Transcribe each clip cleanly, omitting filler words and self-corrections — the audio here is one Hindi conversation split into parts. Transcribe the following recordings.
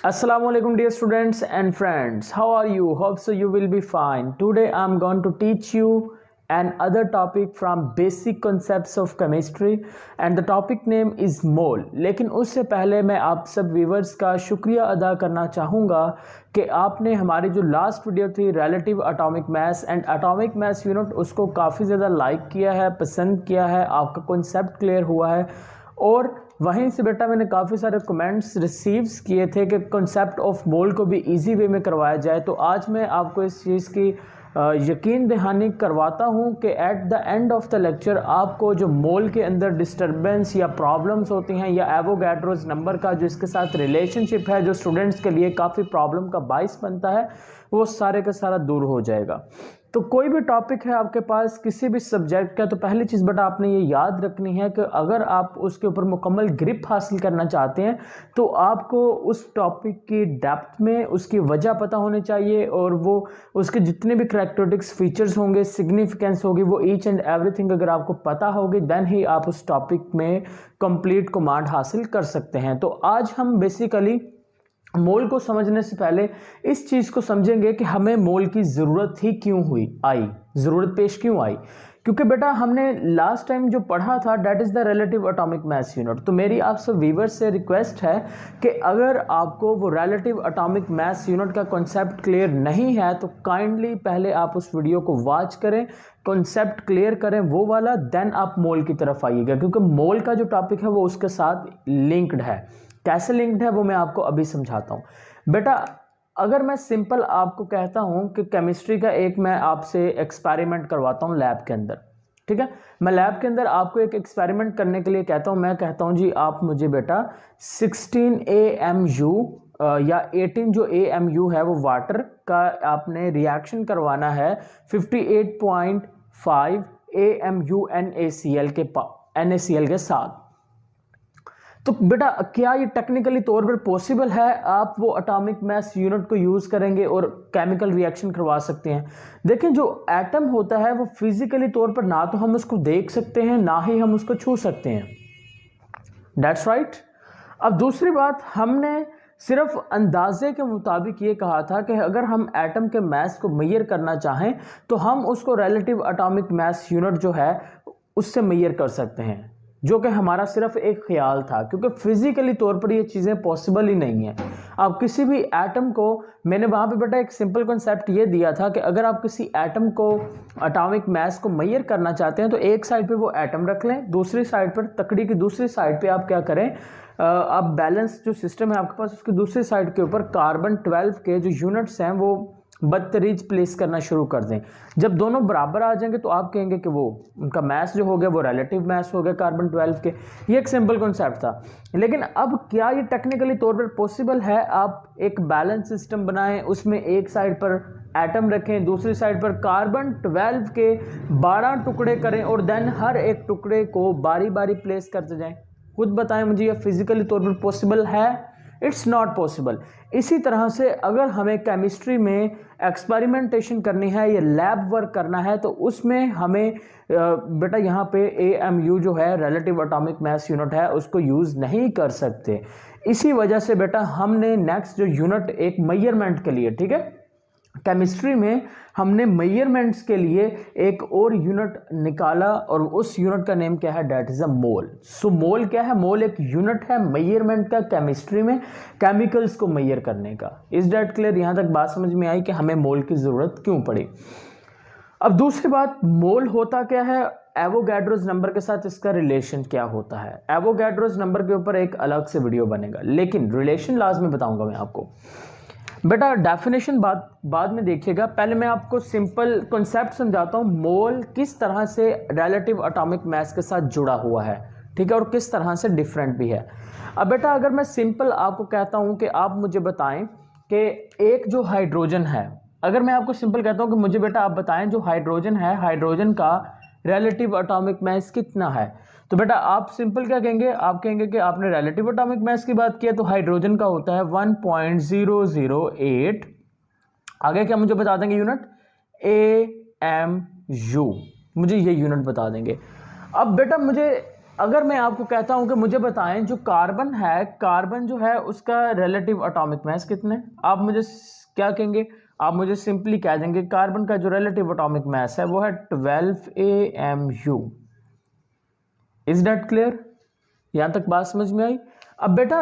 Assalamualaikum dear students and friends. How are you? Hope so you will be fine. Today I am going to teach you another topic from basic concepts of chemistry and the topic name is mole. लेकिन उससे पहले मैं आप सब व्यूवर्स का शुक्रिया अदा करना चाहूँगा कि आपने हमारी जो लास्ट वीडियो थी relative atomic mass and atomic mass unit उसको काफ़ी ज़्यादा लाइक किया है, पसंद किया है, आपका कॉन्सेप्ट क्लियर हुआ है और वहीं से बेटा मैंने काफ़ी सारे कमेंट्स रिसीव्स किए थे कि कॉन्सेप्ट ऑफ मोल को भी इजी वे में करवाया जाए। तो आज मैं आपको इस चीज़ की यकीन दहानी करवाता हूं कि at the end of the lecture आपको जो मोल के अंदर डिस्टर्बेंस या प्रॉब्लम्स होती हैं या एवोगैड्रोस नंबर का जो इसके साथ रिलेशनशिप है जो स्टूडेंट्स के लिए काफ़ी प्रॉब्लम का बाइस बनता है वो सारे का सारा दूर हो जाएगा। तो कोई भी टॉपिक है आपके पास किसी भी सब्जेक्ट का तो पहली चीज़ बेटा आपने ये याद रखनी है कि अगर आप उसके ऊपर मुकम्मल ग्रिप हासिल करना चाहते हैं तो आपको उस टॉपिक की डेप्थ में उसकी वजह पता होनी चाहिए और वो उसके जितने भी करैक्टरिस्टिक्स फीचर्स होंगे सिग्निफिकेंस होगी वो ईच एंड एवरीथिंग अगर आपको पता होगी देन ही आप उस टॉपिक में कंप्लीट कमांड हासिल कर सकते हैं। तो आज हम बेसिकली मोल को समझने से पहले इस चीज़ को समझेंगे कि हमें मोल की ज़रूरत ही क्यों ज़रूरत पेश क्यों आई। क्योंकि बेटा हमने लास्ट टाइम जो पढ़ा था that is the relative atomic mass unit. तो मेरी आप सब व्यूवर्स से रिक्वेस्ट है कि अगर आपको वो रिलेटिव एटॉमिक मास यूनिट का कॉन्सेप्ट क्लियर नहीं है तो काइंडली पहले आप उस वीडियो को वॉच करें, कॉन्सेप्ट क्लियर करें वो वाला, देन आप मोल की तरफ आइएगा क्योंकि मोल का जो टॉपिक है वो उसके साथ लिंक्ड है। कैसे लिंक्ड है वो मैं आपको अभी समझाता हूँ। बेटा अगर मैं सिंपल आपको कहता हूँ कि केमिस्ट्री का एक मैं आपसे एक्सपेरिमेंट करवाता हूँ लैब के अंदर, ठीक है, मैं लैब के अंदर आपको एक एक्सपेरिमेंट करने के लिए कहता हूँ, मैं कहता हूँ जी आप मुझे बेटा 16 AMU या 18 जो AMU है वो वाटर का आपने रिएक्शन करवाना है 58.5 AMU NaCl के साथ। तो बेटा क्या ये टेक्निकली तौर पर पॉसिबल है? आप वो एटॉमिक मास यूनिट को यूज़ करेंगे और केमिकल रिएक्शन करवा सकते हैं। देखिए जो एटम होता है वो फिजिकली तौर पर ना तो हम उसको देख सकते हैं ना ही हम उसको छू सकते हैं, दैट्स राइट। अब दूसरी बात, हमने सिर्फ अंदाजे के मुताबिक ये कहा था कि अगर हम एटम के मास को मेजर करना चाहें तो हम उसको रिलेटिव एटॉमिक मास यूनिट जो है उससे मेजर कर सकते हैं, जो कि हमारा सिर्फ एक ख्याल था क्योंकि फिजिकली तौर पर ये चीज़ें पॉसिबल ही नहीं है। आप किसी भी एटम को, मैंने वहाँ पे बेटा एक सिंपल कॉन्सेप्ट ये दिया था कि अगर आप किसी एटम को एटॉमिक मास को मेजर करना चाहते हैं तो एक साइड पे वो एटम रख लें, दूसरी साइड पर तकड़ी की दूसरी साइड पे आप क्या करें, आप बैलेंस जो सिस्टम है आपके पास उसकी दूसरी साइड के ऊपर कार्बन 12 के जो यूनिट्स हैं वो बदतरीज प्लेस करना शुरू कर दें। जब दोनों बराबर आ जाएंगे तो आप कहेंगे कि वो उनका मास जो हो गया वो रिलेटिव मास हो गया कार्बन 12 के। ये एक सिंपल कॉन्सेप्ट था। लेकिन अब क्या ये टेक्निकली तौर पर पॉसिबल है? आप एक बैलेंस सिस्टम बनाएं, उसमें एक साइड पर एटम रखें, दूसरी साइड पर कार्बन 12 के 12 टुकड़े करें और देन हर एक टुकड़े को बारी बारी प्लेस करते जाएं। खुद बताएं मुझे ये फिजिकली तौर पर पॉसिबल है? It's not possible. इसी तरह से अगर हमें केमिस्ट्री में एक्सपेरिमेंटेशन करनी है या लैब वर्क करना है तो उसमें हमें बेटा यहाँ पे AMU जो है रिलेटिव एटॉमिक मास यूनिट है उसको यूज़ नहीं कर सकते। इसी वजह से बेटा हमने नेक्स्ट जो यूनिट एक मेजरमेंट के लिए, ठीक है, केमिस्ट्री में हमने मेजरमेंट्स के लिए एक और यूनिट निकाला और उस यूनिट का नेम क्या है? डेट इज अ मोल। सो मोल क्या है? मोल एक यूनिट है मेजरमेंट का केमिस्ट्री में केमिकल्स को मेजर करने का। इस डेट क्लियर? यहां तक बात समझ में आई कि हमें मोल की जरूरत क्यों पड़ी। अब दूसरी बात, मोल होता क्या है, एवोगैड्रोस नंबर के साथ इसका रिलेशन क्या होता है। एवोगैड्रोस नंबर के ऊपर एक अलग से वीडियो बनेगा लेकिन रिलेशन लास्ट में बताऊंगा मैं आपको। बेटा डेफिनेशन बाद में देखिएगा, पहले मैं आपको सिंपल कॉन्सेप्ट समझाता हूँ मोल किस तरह से रिलेटिव एटॉमिक मास के साथ जुड़ा हुआ है, ठीक है, और किस तरह से डिफरेंट भी है। अब बेटा अगर मैं सिंपल आपको कहता हूँ कि आप मुझे बताएं कि एक जो हाइड्रोजन है, अगर मैं आपको सिंपल कहता हूँ कि मुझे बेटा आप बताएं जो हाइड्रोजन है, हाइड्रोजन का रिलेटिव एटॉमिक मास कितना है, तो बेटा आप सिंपल क्या कहेंगे? आप कहेंगे कि आपने रिलेटिव एटॉमिक मास की बात किया तो हाइड्रोजन का होता है 1.008। आगे क्या मुझे बता देंगे यूनिट? AMU, मुझे ये यूनिट बता देंगे। अब बेटा मुझे अगर मैं आपको कहता हूं कि मुझे बताएं जो कार्बन है, कार्बन जो है उसका रिलेटिव एटॉमिक मास कितने, आप मुझे क्या कहेंगे, आप मुझे सिंपली कह देंगे कार्बन का जो रिलेटिव एटॉमिक मास है वो है 12 AMU। Is that clear? यहां तक बात समझ में आई? अब बेटा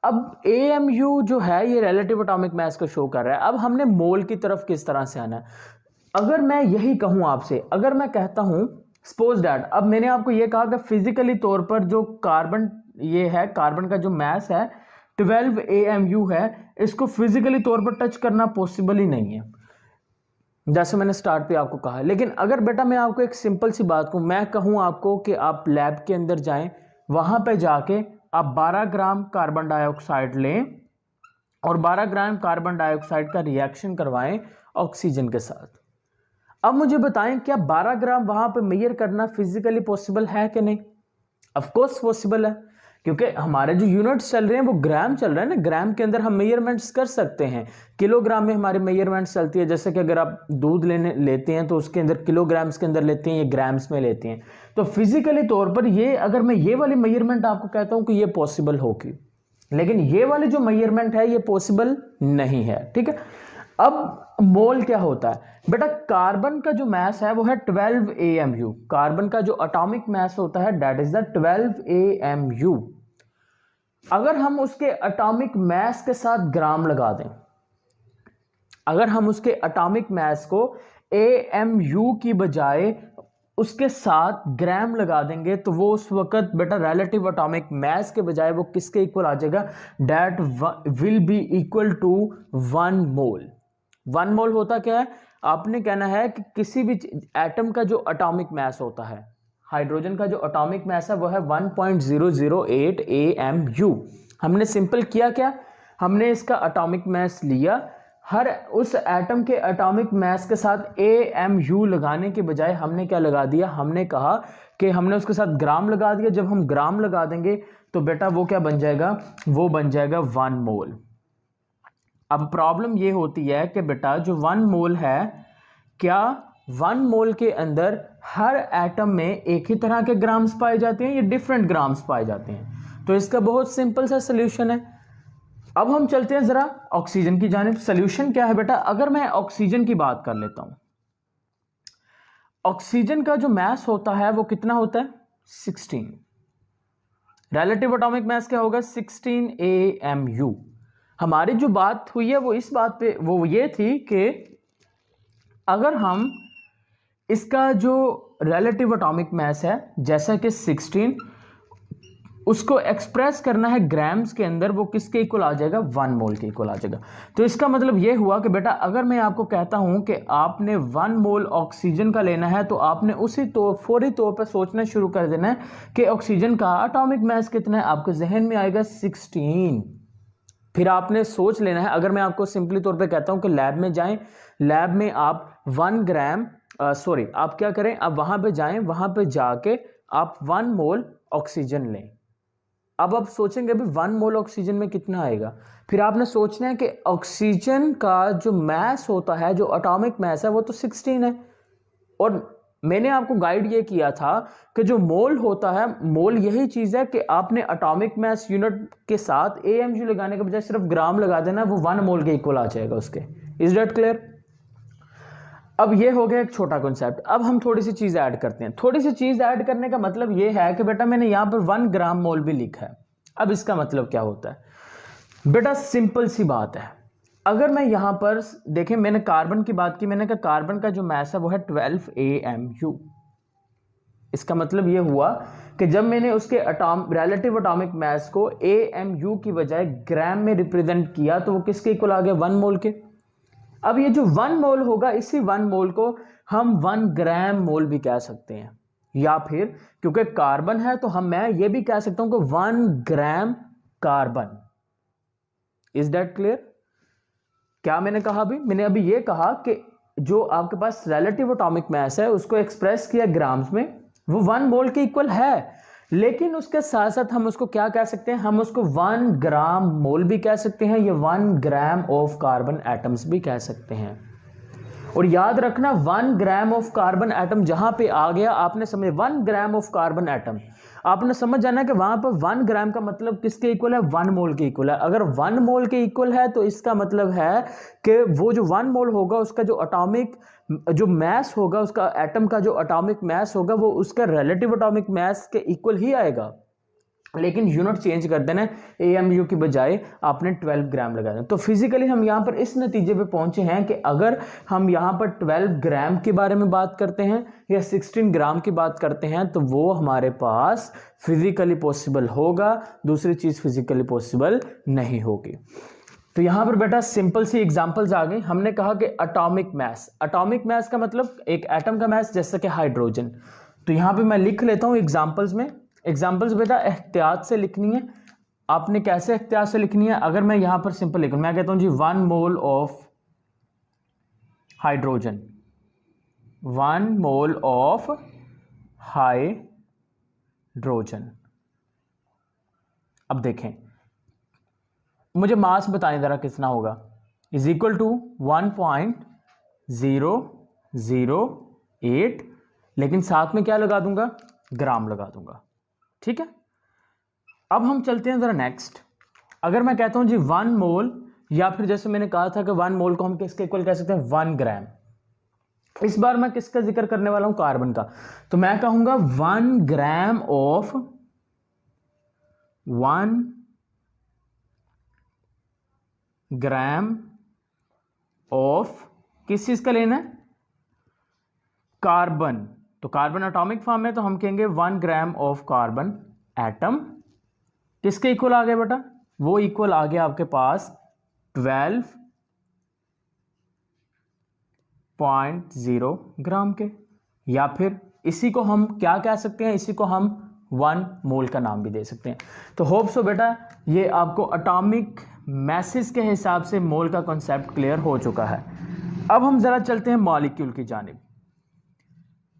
अब AMU जो है ये रिलेटिव एटॉमिक मास को शो कर रहा है। अब हमने मोल की तरफ किस तरह से आना है। अगर मैं यही कहूं आपसे, अगर मैं कहता हूं सपोज दैट, अब मैंने आपको ये कहा कि फिजिकली तौर पर जो कार्बन ये है, कार्बन का जो मास है 12 AMU है, इसको फिजिकली तौर पर टच करना पॉसिबल ही नहीं है, जैसे मैंने स्टार्ट पे आपको कहा। लेकिन अगर बेटा मैं आपको एक सिंपल सी बात कहूं, मैं कहूं आपको कि आप लैब के अंदर जाएं, वहां पे जाके आप 12 ग्राम कार्बन डाइऑक्साइड लें और 12 ग्राम कार्बन डाइऑक्साइड का रिएक्शन करवाएं ऑक्सीजन के साथ। अब मुझे बताएं क्या 12 ग्राम वहां पे मेजर करना फिजिकली पॉसिबल है कि नहीं? ऑफ कोर्स पॉसिबल है, क्योंकि हमारे जो यूनिट्स चल रहे हैं वो ग्राम चल रहे हैं ना। ग्राम के अंदर हम मेजरमेंट्स कर सकते हैं, किलोग्राम में हमारी मेजरमेंट्स चलती है। जैसे कि अगर आप दूध लेते हैं तो उसके अंदर किलोग्राम्स के अंदर लेते हैं, ये ग्राम्स में लेते हैं। तो फिजिकली तौर पर ये, अगर मैं ये वाली मेजरमेंट आपको कहता हूं कि ये पॉसिबल होगी, लेकिन ये वाली जो मेजरमेंट है ये पॉसिबल नहीं है, ठीक है। अब मोल क्या होता है बेटा? कार्बन का जो मास है वो है 12 AMU। कार्बन का जो एटॉमिक मास होता है दैट इज द 12 AMU। अगर हम उसके एटॉमिक मास के साथ ग्राम लगा दें, अगर हम उसके एटॉमिक मास को AMU की बजाय उसके साथ ग्राम लगा देंगे तो वो उस वक्त बेटा रिलेटिव एटॉमिक मास के बजाय वो किसके इक्वल आ जाएगा? That will be equal to 1 mole. 1 mole होता क्या है? आपने कहना है कि किसी भी एटम का जो एटॉमिक मास होता है, हाइड्रोजन का जो एटॉमिक मास है वो है 1.008 AMU। हमने सिंपल किया क्या? हमने इसका एटॉमिक मास लिया, हर उस एटम के एटॉमिक मास के साथ AMU लगाने के बजाय हमने क्या लगा दिया? हमने कहा कि हमने उसके साथ ग्राम लगा दिया। जब हम ग्राम लगा देंगे तो बेटा वो क्या बन जाएगा? वो बन जाएगा 1 मोल। अब प्रॉब्लम ये होती है कि बेटा जो 1 मोल है, क्या 1 मोल के अंदर हर एटम में एक ही तरह के ग्राम्स पाए जाते हैं या डिफरेंट ग्राम्स पाए जाते हैं? तो इसका बहुत सिंपल सा सोल्यूशन है। अब हम चलते हैं जरा ऑक्सीजन की जानिब। सोल्यूशन क्या है बेटा? अगर मैं ऑक्सीजन की बात कर लेता हूं, ऑक्सीजन का जो मास होता है वो कितना होता है? 16। रिलेटिव एटॉमिक मास क्या होगा? 16 AMU। हमारी जो बात हुई है वो इस बात पे वो ये थी कि अगर हम इसका जो रिलेटिव एटॉमिक मास है जैसा कि 16, उसको एक्सप्रेस करना है ग्राम्स के अंदर, वो किसके इक्वल आ जाएगा? 1 मोल के इक्वल आ जाएगा। तो इसका मतलब ये हुआ कि बेटा अगर मैं आपको कहता हूं कि आपने 1 मोल ऑक्सीजन का लेना है तो आपने उसी तो फौरी तौर पर सोचना शुरू कर देना है कि ऑक्सीजन का एटॉमिक मास कितना है। आपके जहन में आएगा 16। फिर आपने सोच लेना है, अगर मैं आपको सिंपली तौर पे कहता हूं कि लैब में जाएं, लैब में आप 1 ग्राम आप क्या करें, आप वहां पे जाएं, वहां पे जाके आप 1 मोल ऑक्सीजन लें। अब आप सोचेंगे अभी 1 मोल ऑक्सीजन में कितना आएगा? फिर आपने सोचना है कि ऑक्सीजन का जो मास होता है, जो एटॉमिक मास है वो तो 16 है। और मैंने आपको गाइड ये किया था कि जो मोल होता है, मोल यही चीज है कि आपने एटॉमिक मास यूनिट के साथ AMU लगाने के बजाय सिर्फ ग्राम लगा देना, वो 1 मोल के इक्वल आ जाएगा उसके। Is that clear? अब ये हो गया एक छोटा कॉन्सेप्ट। अब हम थोड़ी सी चीज ऐड करते हैं। थोड़ी सी चीज ऐड करने का मतलब ये है कि बेटा मैंने यहां पर 1 ग्राम मोल भी लिखा है। अब इसका मतलब क्या होता है बेटा? सिंपल सी बात है। अगर मैं यहां पर देखें, मैंने कार्बन की बात की, मैंने कहा कार्बन का जो मास है वो है 12 AMU। इसका मतलब ये हुआ कि जब मैंने उसके रिलेटिव एटॉमिक मास को AMU की बजाय ग्राम में रिप्रेजेंट किया तो वो किसके इक्वल आ गया? 1 मोल के। अब ये जो 1 मोल होगा, इसी 1 मोल को हम 1 ग्राम मोल भी कह सकते हैं, या फिर क्योंकि कार्बन है तो मैं ये भी कह सकता हूं कि 1 gram carbon. Is that clear? क्या मैंने कहा अभी? मैंने अभी ये कहा कि जो आपके पास रिलेटिव एटॉमिक मास है उसको एक्सप्रेस किया ग्राम्स में, वो 1 मोल के इक्वल है, लेकिन उसके साथ साथ हम उसको क्या कह सकते हैं? हम उसको 1 ग्राम मोल भी कह सकते हैं, या 1 ग्राम ऑफ कार्बन एटम्स भी कह सकते हैं। और याद रखना 1 ग्राम ऑफ कार्बन एटम जहां पे आ गया, आपने समझे 1 ग्राम ऑफ कार्बन एटम, आपने समझ जाना है कि वहां पर 1 ग्राम का मतलब किसके इक्वल है, 1 मोल के इक्वल है। अगर 1 मोल के इक्वल है तो इसका मतलब है कि वो जो 1 मोल होगा उसका जो एटॉमिक जो मैस होगा, उसका एटम का जो एटॉमिक मैस होगा वो उसका रिलेटिव एटॉमिक मैस के इक्वल ही आएगा। लेकिन यूनिट चेंज कर देना, AMU की बजाय आपने 12 ग्राम लगा देना। तो फिजिकली हम यहां पर इस नतीजे पे पहुंचे हैं कि अगर हम यहां पर 12 ग्राम के बारे में बात करते हैं या 16 ग्राम की बात करते हैं तो वो हमारे पास फिजिकली पॉसिबल होगा, दूसरी चीज फिजिकली पॉसिबल नहीं होगी। तो यहां पर बेटा सिंपल सी एग्जांपल्स आ गई। हमने कहा कि एटॉमिक मैस का मतलब एक एटम का मैस, जैसे कि हाइड्रोजन। तो यहां पे मैं लिख लेता हूं एग्जांपल्स में। एग्जांपल्स बेटा एहतियात से लिखनी है। आपने कैसे एहतियात से लिखनी है, अगर मैं यहां पर सिंपल लिखूं, मैं कहता हूं जी 1 mole of hydrogen, 1 mole of hydrogen. अब देखें, मुझे मास बताएं जरा कितना होगा, इज इक्वल टू 1.008, लेकिन साथ में क्या लगा दूंगा, ग्राम लगा दूंगा। ठीक है, अब हम चलते हैं जरा नेक्स्ट। अगर मैं कहता हूं जी 1 मोल, या फिर जैसे मैंने कहा था कि 1 मोल को हम किसके इक्वल कह सकते हैं, 1 ग्राम। इस बार मैं किसका जिक्र करने वाला हूं, कार्बन का। तो मैं कहूंगा 1 ग्राम ऑफ 1 ग्राम ऑफ किस चीज का लेना है, कार्बन। तो कार्बन एटॉमिक फॉर्म है तो हम कहेंगे 1 ग्राम ऑफ कार्बन एटम किसके इक्वल आ गया बेटा, वो इक्वल आ गया आपके पास 12.0 ग्राम के। या फिर इसी को हम क्या कह सकते हैं, इसी को हम 1 मोल का नाम भी दे सकते हैं। तो होप सो बेटा ये आपको एटॉमिक मैसेज के हिसाब से मोल का कॉन्सेप्ट क्लियर हो चुका है। अब हम जरा चलते हैं मॉलिक्यूल की जानिब।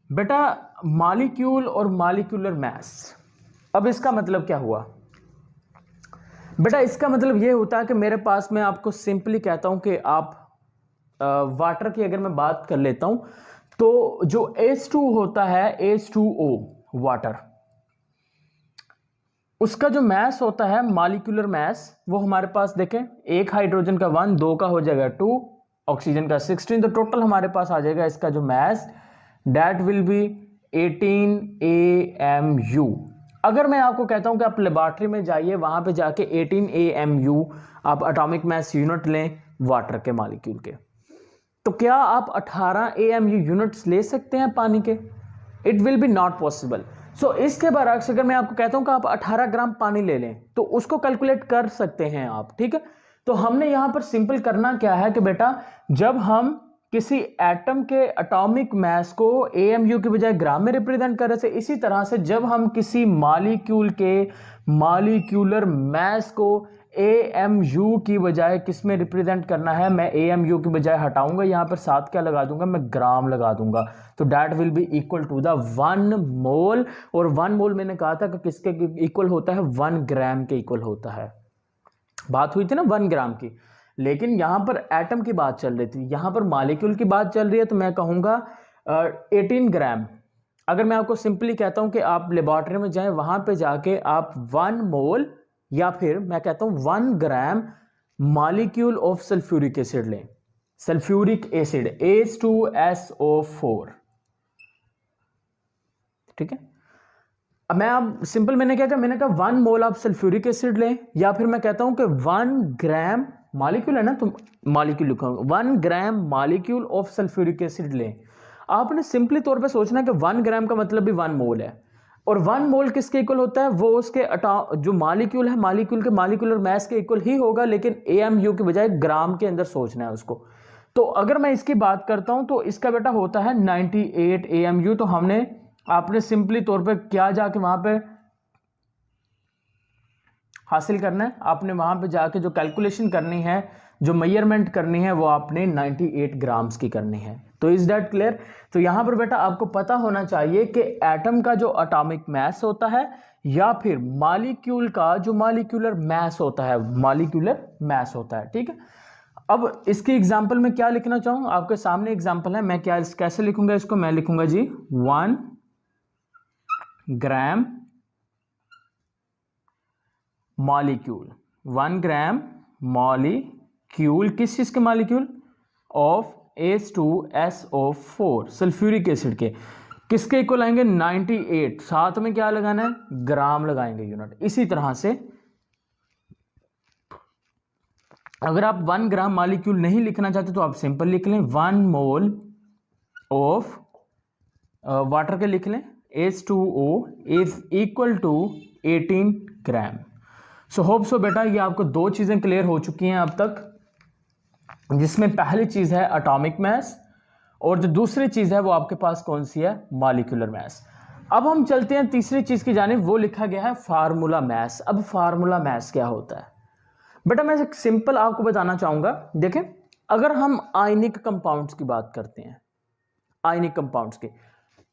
बेटा मॉलिक्यूल और मॉलिक्यूलर मैस, अब इसका मतलब क्या हुआ बेटा, इसका मतलब ये होता है कि मेरे पास, मैं आपको सिंपली कहता हूं कि आप वाटर की अगर मैं बात कर लेता हूं तो जो H2 होता है, H2O वाटर, उसका जो मैस होता है मॉलिक्यूलर मैस, वो हमारे पास देखें, एक हाइड्रोजन का 1, 2 का हो जाएगा 2, ऑक्सीजन का 16, तो टोटल हमारे पास आ जाएगा इसका जो mass, that will be 18 AMU। अगर मैं आपको कहता हूं कि आप लेबॉर्ट्री में जाइए, वहां पे जाके 18 AMU आप एटॉमिक मैस यूनिट लें वाटर के मॉलिक्यूल के, तो क्या आप 18 AMU यूनिट्स ले सकते हैं पानी के? It will be not possible. So इसके बरअक्स अगर मैं आपको कहता हूं कि आप 18 ग्राम पानी ले लें तो उसको कैलकुलेट कर सकते हैं आप। ठीक है, तो हमने यहां पर सिंपल करना क्या है कि बेटा जब हम किसी एटम के एटॉमिक मैस को AMU की बजाय ग्राम में रिप्रेजेंट कर रहे थे, इसी तरह से जब हम किसी मॉलिक्यूल के मॉलिक्यूलर मैस को AMU की बजाय किस में रिप्रेजेंट करना है, मैं AMU की बजाय हटाऊंगा, यहां पर साथ क्या लगा दूंगा, मैं ग्राम लगा दूंगा। तो that will be equal to the 1 mole, और 1 मोल मैंने कहा था कि किसके इक्वल होता है, 1 ग्राम के इक्वल होता है। बात हुई थी ना 1 ग्राम की, लेकिन यहां पर एटम की बात चल रही थी, यहां पर मॉलिक्यूल की बात चल रही है, तो मैं कहूंगा 18 ग्राम। अगर मैं आपको सिंपली कहता हूं कि आप लेबॉर्ट्री में जाएं, वहां पे जाके आप 1 मोल या फिर मैं कहता हूं 1 gram molecule of sulphuric acid लें, सल्फ्यूरिक एसिड H2SO4। ठीक है, अब मैं आप सिंपल मैंने क्या कहा, मैंने कहा 1 मोल आप सल्फ्यूरिक एसिड लें, या फिर मैं कहता हूं कि 1 ग्राम मॉलिक्यूल है ना, तो मॉलिक्यूल लिखूंगा 1 gram molecule of sulphuric acid लें। आपने सिंपली तौर पे सोचना है कि 1 ग्राम का मतलब भी 1 मोल है, और 1 मोल किसके इक्वल होता है, वो उसके जो मॉलिक्यूल है, मॉलिक्यूल के मॉलिक्यूलर मैस के इक्वल ही होगा, लेकिन AMU के बजाय ग्राम के अंदर सोचना है उसको। तो अगर मैं इसकी बात करता हूं तो इसका बेटा होता है 98 AMU। तो हमने आपने सिंपली तौर पे क्या जाके वहां पे हासिल करना है, आपने वहां पे जाके जो कैलकुलेशन करनी है, जो मेजरमेंट करनी है, वो आपने 98 ग्राम्स की करनी है। तो इज दैट क्लियर? तो यहां पर बेटा आपको पता होना चाहिए कि एटम का जो एटॉमिक मैस होता है या फिर मॉलिक्यूल का जो मॉलिक्यूलर मैस होता है, मॉलिक्यूलर मैस होता है। ठीक है, अब इसकी एग्जांपल में क्या लिखना चाहूँ, आपके सामने एग्जांपल है, मैं क्या कैसे लिखूंगा इसको, मैं लिखूंगा जी 1 ग्राम मॉलिक्यूल, 1 ग्राम मॉलिक्यूल, किस चीज के molecule? Of H2SO4 sulphuric acid के, किसके इक्वल आएंगे? 98। साथ में क्या लगाना है? ग्राम लगाएंगे, यूनिट। इसी तरह से अगर आप 1 ग्राम मॉलिक्यूल नहीं लिखना चाहते तो आप सिंपल लिख लें 1 मोल ऑफ वाटर के लिख लें H2O is equal to 18 gram. So hope so बेटा ये आपको दो चीजें क्लियर हो चुकी हैं अब तक, जिसमें पहली चीज है एटॉमिक मास और जो दूसरी चीज है वो आपके पास कौन सी है? Molecular mass. अब हम चलते हैं तीसरी चीज की जानिब, वो लिखा गया है फार्मूला मास। अब फार्मूला मास क्या होता है बेटा? मैं एक सिंपल आपको बताना चाहूंगा। देखें, अगर हम आयनिक कंपाउंड्स की बात करते हैं, आयनिक कंपाउंड्स की,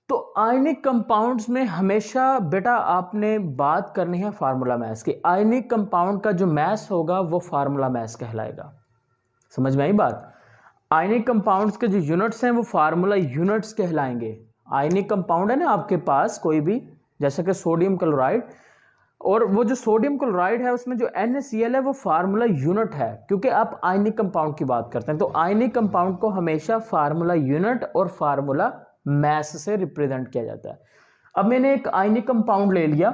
तो आयनिक कंपाउंड्स में हमेशा बेटा आपने बात करनी है फार्मूला मास की। आयनिक कंपाउंड का जो मास होगा वो फार्मूला मास कहलाएगा। समझ में आई बात? आयनिक कंपाउंड्स के जो यूनिट्स हैं वो फार्मूला यूनिट्स कहलाएंगे। आयनिक कंपाउंड है ना आपके पास कोई भी, जैसे कि सोडियम क्लोराइड, और वो जो सोडियम क्लोराइड है उसमें जो NaCl है वो फार्मूला यूनिट है, क्योंकि आप आयनिक कंपाउंड की बात करते हैं। तो आयनिक कंपाउंड को हमेशा फार्मूला यूनिट और फार्मूला मास से रिप्रेजेंट किया जाता है। अब मैंने एक आयनिक कंपाउंड ले लिया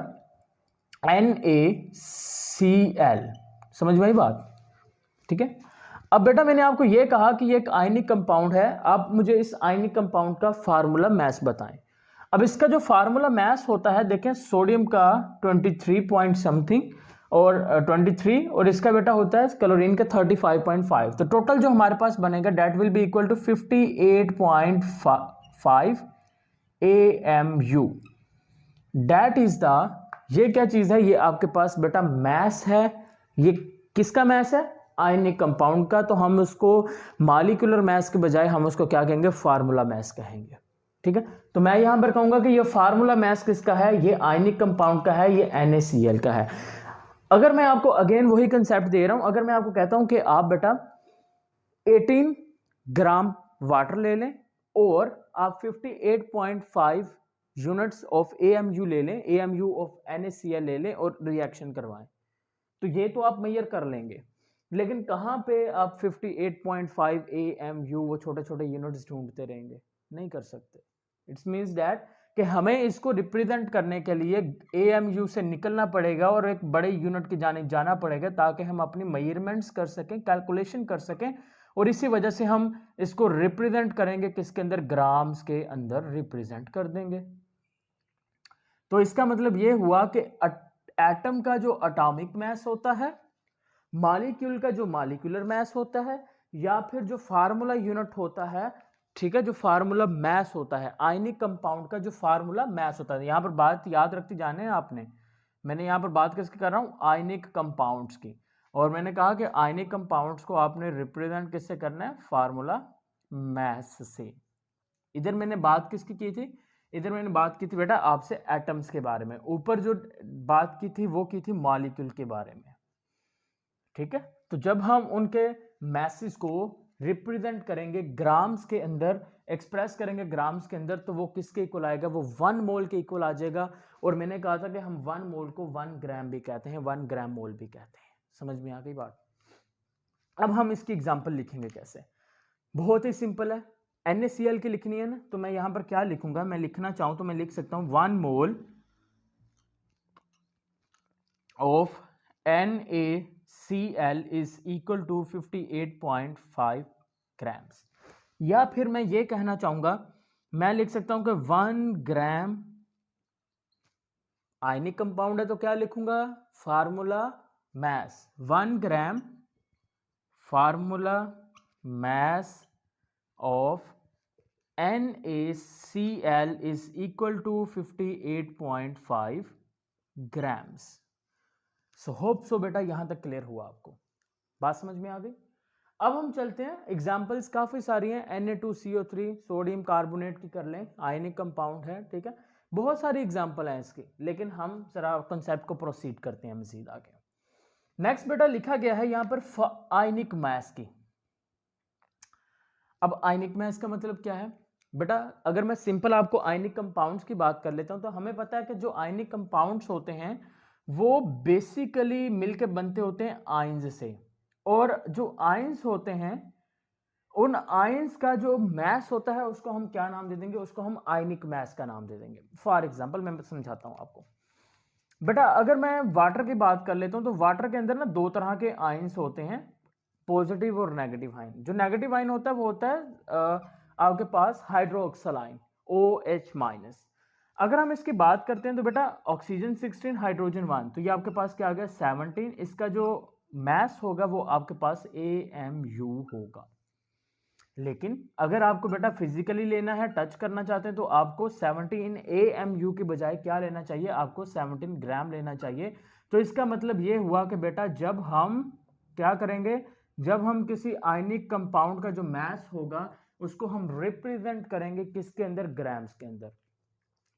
NaCl, समझ में आई बात? ठीक है। अब बेटा मैंने आपको यह कहा कि ये एक आयनिक कंपाउंड है, आप मुझे इस आयनिक कंपाउंड का फार्मूला मास बताएं। अब इसका जो फार्मूला मास होता है, देखें सोडियम का 23 पॉइंट समथिंग और 23, और इसका बेटा होता है क्लोरीन का 35.5। तो टोटल जो हमारे पास बनेगा that will be equal to 58.5 AMU। That is the, ये क्या चीज है? ये आपके पास बेटा मास है। ये किसका मास है? आयनिक कंपाउंड का। तो हम उसको मॉलिक्यूलर मास के बजाय हम उसको क्या कहेंगे? फार्मूला मास कहेंगे। ठीक है। तो मैं यहां पर कहूंगा कि ये फार्मूला मास किसका है? ये आयनिक कंपाउंड का है, ये NaCl का है। अगर मैं आपको अगेन वही कंसेप्ट दे रहा हूं, अगर मैं आपको कहता हूं कि आप बेटा 18 ग्राम वाटर ले लें और आप 58.5 यूनिट्स ऑफ AMU ले लें, AMU ऑफ NaCl ले लें और रिएक्शन करवाएं, तो ये तो आप मेजर कर लेंगे, लेकिन कहां पे आप 58.5 AMU वो छोटे छोटे यूनिट्स ढूंढते रहेंगे? नहीं कर सकते। इट्स मीन्स दैट कि हमें इसको रिप्रेजेंट करने के लिए AMU से निकलना पड़ेगा और एक बड़े यूनिट की जाने जाना पड़ेगा, ताकि हम अपनी मेजरमेंट्स कर सकें, कैलकुलेशन कर सकें, और इसी वजह से हम इसको रिप्रेजेंट करेंगे किसके अंदर? ग्राम्स के अंदर रिप्रेजेंट कर देंगे। तो इसका मतलब यह हुआ कि एटम का जो एटॉमिक मास होता है, मॉलिक्यूल का जो मॉलिक्यूलर मास होता है, या फिर जो फार्मूला यूनिट होता है, ठीक है, जो फार्मूला मास होता है, आयनिक कंपाउंड का जो फार्मूला मास होता है। यहां पर बात याद रखती जाने आपने, मैंने यहां पर बात किसकी कर रहा हूं? आयनिक कंपाउंड्स की। और मैंने कहा कि आयनिक कंपाउंड्स को आपने रिप्रेजेंट किससे करना है? फार्मूला मास से। इधर मैंने बात किसकी की थी? इधर मैंने बात की थी बेटा आपसे एटम्स के बारे में। ऊपर जो बात की थी वो की थी मॉलिक्यूल के बारे में। ठीक है। तो जब हम उनके मैसेज को रिप्रेजेंट करेंगे ग्राम्स के अंदर, एक्सप्रेस करेंगे ग्राम्स के अंदर, तो वो किसके इक्वल आएगा? वो 1 मोल के इक्वल आ जाएगा। और मैंने कहा था कि हम 1 मोल को 1 ग्राम भी कहते हैं, 1 ग्राम मोल भी कहते हैं। समझ में आ गई बात? अब हम इसकी एग्जांपल लिखेंगे कैसे? बहुत ही सिंपल है। NaCl की लिखनी है ना, तो मैं यहां पर क्या लिखूंगा? मैं लिखना चाहूं तो मैं लिख सकता हूं 1 mole of NaCl is equal to 58.5 grams. या फिर मैं ये कहना चाहूंगा, मैं लिख सकता हूं कि 1 ग्राम आयनिक कंपाउंड है, तो क्या लिखूंगा? Formula mass. 1 gram formula mass of NaCl is equal to 58.5 grams. So hope so बेटा यहां तक क्लियर हुआ आपको, बात समझ में आ गई? अब हम चलते हैं, एग्जांपल्स काफी सारी हैं। Na2CO3 सोडियम कार्बोनेट की कर लें, आयनिक कंपाउंड है। ठीक है, बहुत सारी एग्जांपल हैं इसकी, लेकिन हम जरा कॉन्सेप्ट को प्रोसीड करते हैं मजीद आगे। नेक्स्ट बेटा लिखा गया है यहां पर आयनिक मास की। अब आयनिक मास का मतलब क्या है बेटा? अगर मैं सिंपल आपको आयनिक कंपाउंड्स की बात कर लेता हूं, तो हमें पता है कि जो आयनिक कंपाउंड्स होते हैं वो बेसिकली मिलके बनते होते हैं आयंस से, और जो आयंस होते हैं उन आयंस का जो मैस होता है उसको हम क्या नाम दे देंगे, उसको हम आयनिक मैस का नाम दे देंगे। फॉर एग्जांपल मैं समझाता हूं आपको। बेटा अगर मैं वाटर की बात कर लेता हूं तो वाटर के अंदर ना दो तरह के आयंस होते हैं, पॉजिटिव और नेगेटिव आयन। जो नेगेटिव आयन होता है वो होता है आपके पास हाइड्रोक्सल आयन OH-। अगर हम इसकी बात करते हैं तो बेटा ऑक्सीजन 16, हाइड्रोजन 1, तो ये आपके पास क्या आ गया 17। इसका जो मैस होगा वो आपके पास AMU होगा। लेकिन अगर आपको बेटा फिजिकली लेना है, टच करना चाहते हैं, तो आपको 17 AMU की बजाय क्या लेना चाहिए, आपको 17 ग्राम लेना चाहिए। तो इसका मतलब ये हुआ कि बेटा जब हम क्या करेंगे, जब हम किसी आयनिक कंपाउंड का जो मैस होगा उसको हम रिप्रेजेंट करेंगे किसके अंदर, ग्राम्स के अंदर।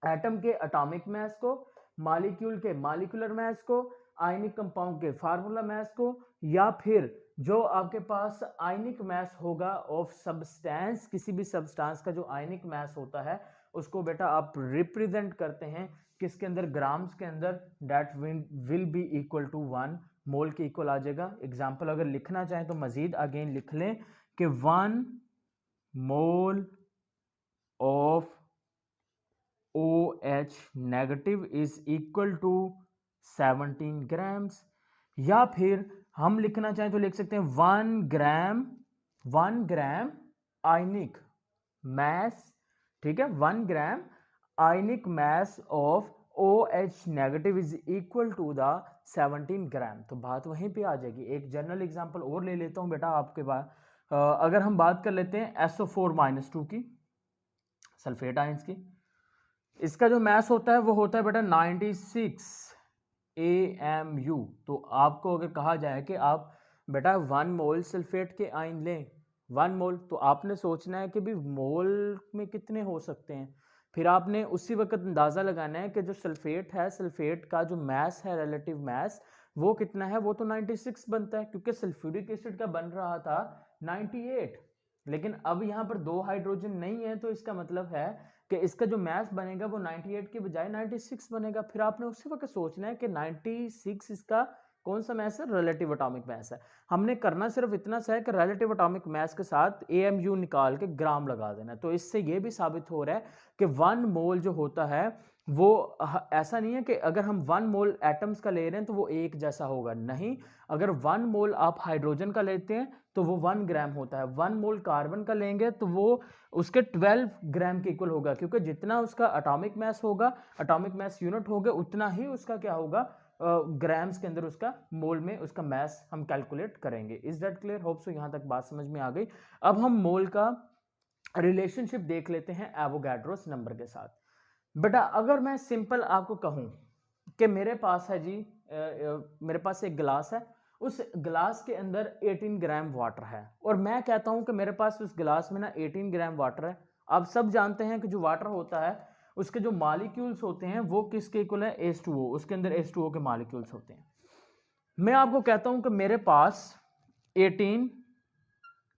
एटम के एटॉमिक मैस को, मॉलिक्यूल के मॉलिक्यूलर मैस को, आयनिक कंपाउंड के फार्मूला मैस को, या फिर जो आपके पास आयनिक मैस होगा ऑफ सब्सटेंस, किसी भी सब्सटेंस का जो आयनिक मैस होता है उसको बेटा आप रिप्रेजेंट करते हैं किसके अंदर, ग्राम्स के अंदर। That will be equal to 1 mole के इक्वल आ जाएगा। एग्जाम्पल अगर लिखना चाहें तो मजीद अगेन लिख लें कि 1 mole of OH negative is equal to 17 grams. या फिर हम लिखना चाहें तो लिख सकते हैं 1 ग्राम आयनिक मैस, ठीक है, 1 gram ionic mass of OH negative is equal to the 17 gram. तो बात वहीं पे आ जाएगी। एक जनरल एग्जांपल और ले लेता हूं बेटा आपके पास। अगर हम बात कर लेते हैं SO4-2 की, सल्फेट आयंस की, इसका जो मैस होता है वो होता है बेटा 96 AMU। तो आपको अगर कहा जाए कि आप बेटा 1 मोल सल्फेट के आयन लें, 1 मोल, तो आपने सोचना है कि भी मोल में कितने हो सकते हैं। फिर आपने उसी वक्त अंदाज़ा लगाना है कि जो सल्फेट है, सल्फेट का जो मैस है, रिलेटिव मैस, वो कितना है, वो तो 96 बनता है, क्योंकि सल्फ्यूरिक एसिड का बन रहा था 98। लेकिन अब यहाँ पर 2 हाइड्रोजन नहीं है, तो इसका मतलब है कि इसका जो मैस बनेगा वो 98 के बजाय 96 बनेगा। फिर आपने उसी वक्त सोचना है कि 96 इसका कौन सा मैस है, रिलेटिव एटॉमिक मैस है। हमने करना सिर्फ इतना सा है कि रिलेटिव एटॉमिक मैस के साथ AMU निकाल के ग्राम लगा देना। तो इससे ये भी साबित हो रहा है कि 1 मोल जो होता है वो ऐसा नहीं है कि अगर हम 1 मोल एटम्स का ले रहे हैं तो वो एक जैसा होगा, नहीं। अगर 1 मोल आप हाइड्रोजन का लेते हैं तो वो 1 ग्राम होता है, 1 मोल कार्बन का लेंगे तो वो उसके 12 ग्राम के इक्वल होगा, क्योंकि जितना उसका एटॉमिक मैस होगा, एटॉमिक मैस यूनिट होगा, उतना ही उसका क्या होगा, ग्राम्स के अंदर उसका, मोल में उसका मैस हम कैलकुलेट करेंगे। Is that clear? Hope so यहां तक बात समझ में आ गई। अब हम मोल का रिलेशनशिप देख लेते हैं एवोगैड्रोस नंबर के साथ। बेटा अगर मैं सिंपल आपको कहूं कि मेरे पास है जी, मेरे पास एक गिलास है, उस गिलास के अंदर 18 ग्राम वाटर है, और मैं कहता हूं कि मेरे पास उस गिलास में ना 18 ग्राम वाटर है। आप सब जानते हैं कि जो वाटर होता है उसके जो मॉलिक्यूल्स होते हैं वो किसके इक्वल है, H2O, उसके अंदर H2O के मॉलिक्यूल्स होते हैं। मैं आपको कहता हूं कि मेरे पास 18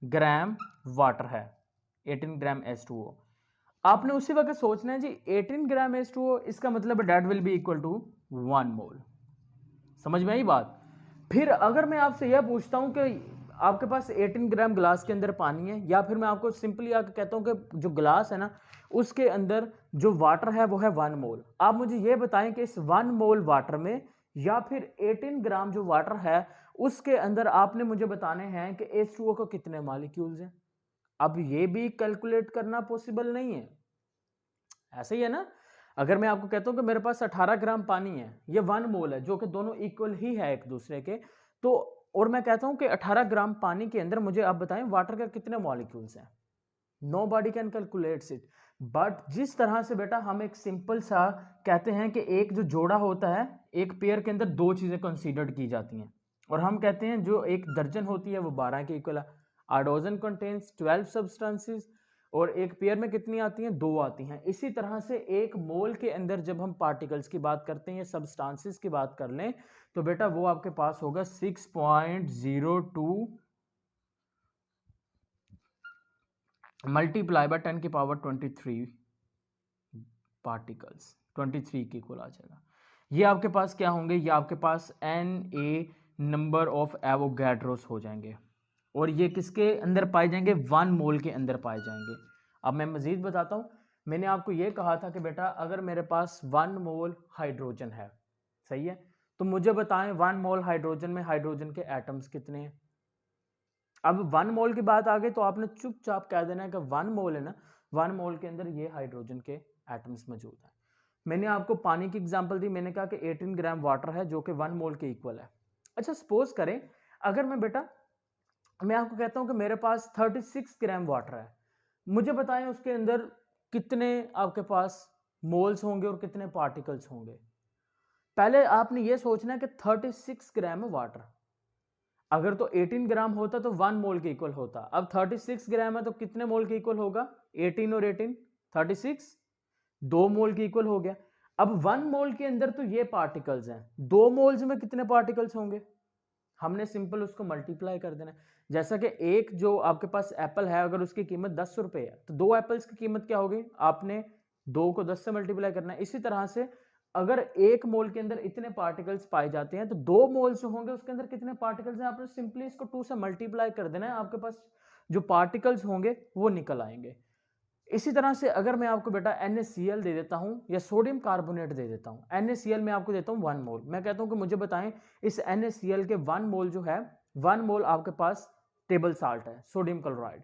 ग्राम वाटर है, 18 ग्राम H2O। आपने उसी वक्त सोचना है जी 18 ग्राम H2O, इसका मतलब that will be equal to 1 mole. समझ में आई बात? फिर अगर मैं आपसे यह पूछता हूं कि आपके पास 18 ग्राम ग्लास के अंदर पानी है, या फिर मैं आपको सिंपली आके कहता हूं कि जो ग्लास है ना उसके अंदर जो वाटर है वो है 1 मोल, आप मुझे यह बताएं कि इस 1 मोल वाटर में या फिर 18 ग्राम जो वाटर है उसके अंदर आपने मुझे बताने हैं कि H2O को कितने मॉलिक्यूल्स हैं। अब ये भी कैलकुलेट करना पॉसिबल नहीं है, ऐसे ही है ना। अगर मैं आपको कहता हूं कि मेरे पास 18 ग्राम पानी है, ये 1 मोल है, जो कि दोनों इक्वल ही है एक दूसरे के, तो और मैं कहता हूं कि 18 ग्राम पानी के अंदर मुझे आप बताएं वाटर के कितने मॉलिक्यूल्स हैं। Nobody can calculates it. But जिस तरह से बेटा हम एक सिंपल सा कहते हैं कि एक जो जोड़ा होता है, एक पेयर के अंदर 2 चीजें कंसीडर्ड की जाती हैं, और हम कहते हैं जो एक दर्जन होती है वो 12 के इक्वल है। आ डजन कंटेन्स 12 सब्सटेंसेस, और एक पेयर में कितनी आती हैं, 2 आती हैं। इसी तरह से एक मोल के अंदर जब हम पार्टिकल्स की बात करते हैं या सब्सटेंसेस की बात कर लें तो बेटा वो आपके पास होगा 6.02 मल्टीप्लाई बाय 10 की पावर 23 पार्टिकल्स, 23 की इक्वल आ जाएगा। ये आपके पास क्या होंगे, ये आपके पास Na नंबर ऑफ एवोगैड्रोस हो जाएंगे और ये किसके अंदर पाए जाएंगे, 1 मोल के अंदर पाए जाएंगे। अब मैं मजीद बताता हूँ, मैंने आपको ये कहा था कि बेटा अगर मेरे पास 1 मोल हाइड्रोजन है, सही है, तो मुझे बताएं 1 मोल हाइड्रोजन में हाइड्रोजन के एटम्स कितने हैं। अब 1 मोल की बात आ गई तो आपने चुपचाप कह देना है कि 1 मोल है ना, 1 मोल के अंदर ये हाइड्रोजन के एटम्स मौजूद हैं। मैंने आपको पानी की एग्जांपल दी, मैंने कहा कि 18 ग्राम वाटर है जो कि 1 मोल के इक्वल है। अच्छा सपोज करें अगर मैं आपको कहता हूं कि मेरे पास 36 ग्राम वाटर है, मुझे बताएं उसके अंदर कितने आपके पास मोल्स होंगे और कितने पार्टिकल्स होंगे। पहले आपने ये सोचना है कि 36 ग्राम है वाटर, अगर तो 18 ग्राम होता तो 1 मोल के इक्वल होता। अब 36 ग्राम है तो कितने मोल के इक्वल होगा, 18 और 18 36, 2 मोल के इक्वल हो गया। अब 1 मोल के अंदर तो ये पार्टिकल्स हैं, 2 मोल्स में कितने पार्टिकल्स होंगे, हमने सिंपल उसको मल्टीप्लाई कर देना। जैसा कि एक जो आपके पास एप्पल है अगर उसकी कीमत 10 रुपए है तो 2 एप्पल्स की कीमत क्या होगी, आपने 2 को 10 से मल्टीप्लाई करना है। इसी तरह से अगर 1 मोल के अंदर इतने पार्टिकल्स पाए जाते हैं तो 2 मोल्स होंगे उसके अंदर कितने पार्टिकल्स हैं, आपने सिंपली इसको 2 से मल्टीप्लाई कर देना है, आपके पास जो पार्टिकल्स होंगे वो निकल आएंगे। इसी तरह से अगर मैं आपको बेटा NaCl दे देता हूं या सोडियम कार्बोनेट दे देता हूं, NaCl में आपको देता हूं 1 मोल, मैं कहता हूं कि मुझे बताएं इस NaCl के 1 मोल जो है, 1 मोल आपके पास टेबल साल्ट है, सोडियम क्लोराइड।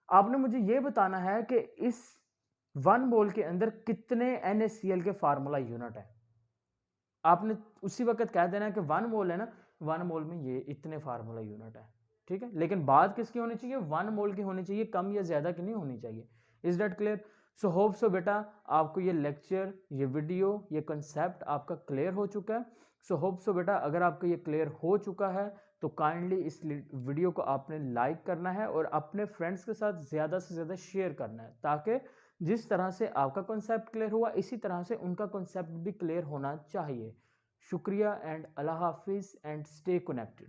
आपने मुझे यह बताना है कि इस 1 मोल के अंदर कितने NaCl के फार्मूला यूनिट है। आपने उसी वक्त कह देना है कि 1 मोल है ना, 1 मोल में ये इतने फार्मूला यूनिट है, ठीक है। लेकिन बात किसकी होनी चाहिए, 1 मोल की होनी चाहिए, कम या ज्यादा की नहीं होनी चाहिए। Is that clear. So hope so बेटा आपको ये लेक्चर, ये वीडियो, ये कंसेप्ट आपका क्लियर हो चुका है। सो होप सो बेटा अगर आपका ये क्लियर हो चुका है तो काइंडली इस वीडियो को आपने लाइक करना है और अपने फ्रेंड्स के साथ ज़्यादा से ज़्यादा शेयर करना है, ताकि जिस तरह से आपका कॉन्सेप्ट क्लियर हुआ इसी तरह से उनका कॉन्सेप्ट भी क्लियर होना चाहिए। शुक्रिया एंड अल्लाह हाफिज़ एंड स्टे कनेक्टेड।